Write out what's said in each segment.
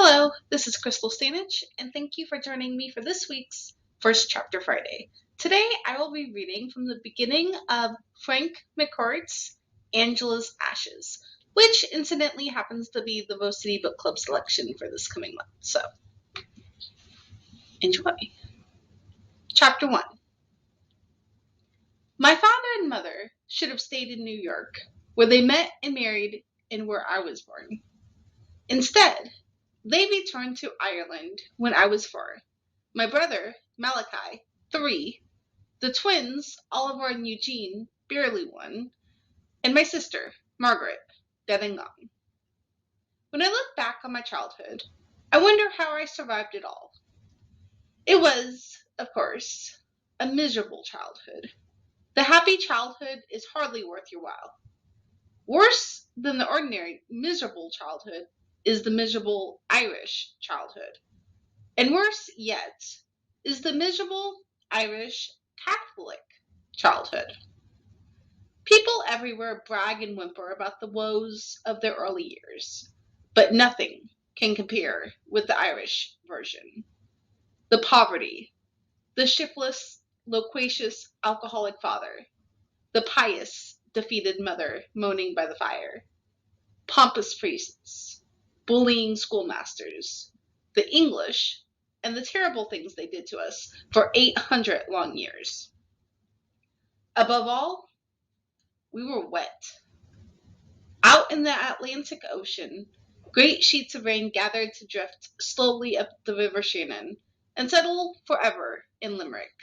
Hello, this is Krystal, and thank you for joining me for this week's First Chapter Friday. Today I will be reading from the beginning of Frank McCourt's Angela's Ashes, which incidentally happens to be the Rose City Book Club selection for this coming month. So, enjoy. Chapter 1. My father and mother should have stayed in New York, where they met and married and where I was born. Instead, they returned to Ireland when I was 4. My brother, Malachi, 3. The twins, Oliver and Eugene, barely 1. And my sister, Margaret, dead and gone. When I look back on my childhood, I wonder how I survived it all. It was, of course, a miserable childhood. The happy childhood is hardly worth your while. Worse than the ordinary miserable childhood is the miserable Irish childhood. And worse yet is the miserable Irish Catholic childhood. People everywhere brag and whimper about the woes of their early years, but nothing can compare with the Irish version. The poverty, the shiftless, loquacious, alcoholic father, the pious, defeated mother moaning by the fire, pompous priests, bullying schoolmasters, the English, and the terrible things they did to us for 800 long years. Above all, we were wet. Out in the Atlantic Ocean, great sheets of rain gathered to drift slowly up the River Shannon and settle forever in Limerick.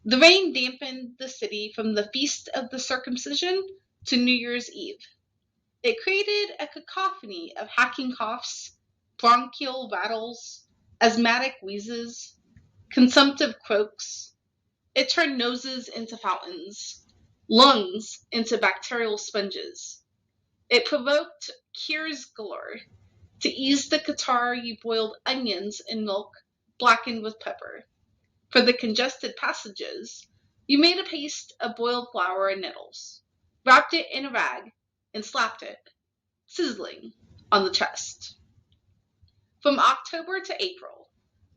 The rain dampened the city from the Feast of the Circumcision to New Year's Eve. It created a cacophony of hacking coughs, bronchial rattles, asthmatic wheezes, consumptive croaks. It turned noses into fountains, lungs into bacterial sponges. It provoked cures galore. To ease the catarrh, you boiled onions in milk blackened with pepper. For the congested passages, you made a paste of boiled flour and nettles, wrapped it in a rag, and slapped it, sizzling, on the chest. From October to April,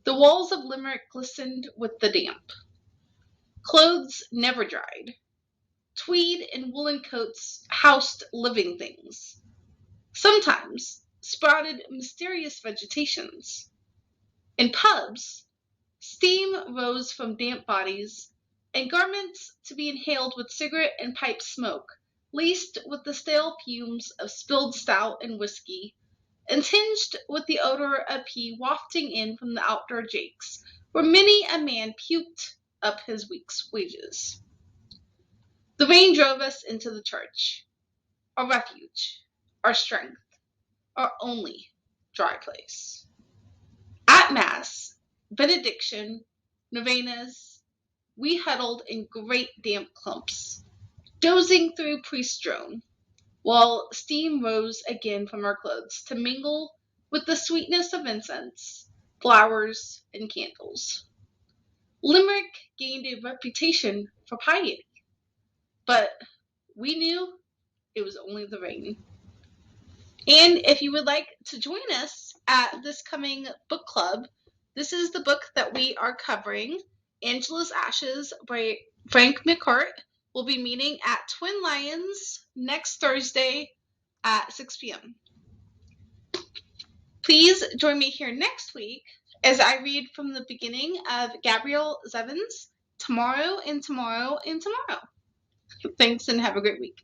the walls of Limerick glistened with the damp. Clothes never dried. Tweed and woolen coats housed living things. Sometimes sprouted mysterious vegetations. In pubs, steam rose from damp bodies, and garments to be inhaled with cigarette and pipe smoke, laced with the stale fumes of spilled stout and whiskey, and tinged with the odor of pee wafting in from the outdoor jakes, where many a man puked up his week's wages. The rain drove us into the church, our refuge, our strength, our only dry place. At Mass, benediction, novenas, we huddled in great damp clumps, dozing through priest drone, while steam rose again from our clothes to mingle with the sweetness of incense, flowers, and candles. Limerick gained a reputation for piety, but we knew it was only the rain. And if you would like to join us at this coming book club, this is the book that we are covering, Angela's Ashes by Frank McCourt. We'll be meeting at Twin Lions next Thursday at 6 p.m. Please join me here next week as I read from the beginning of Gabrielle Zevin's Tomorrow and Tomorrow and Tomorrow. Thanks and have a great week.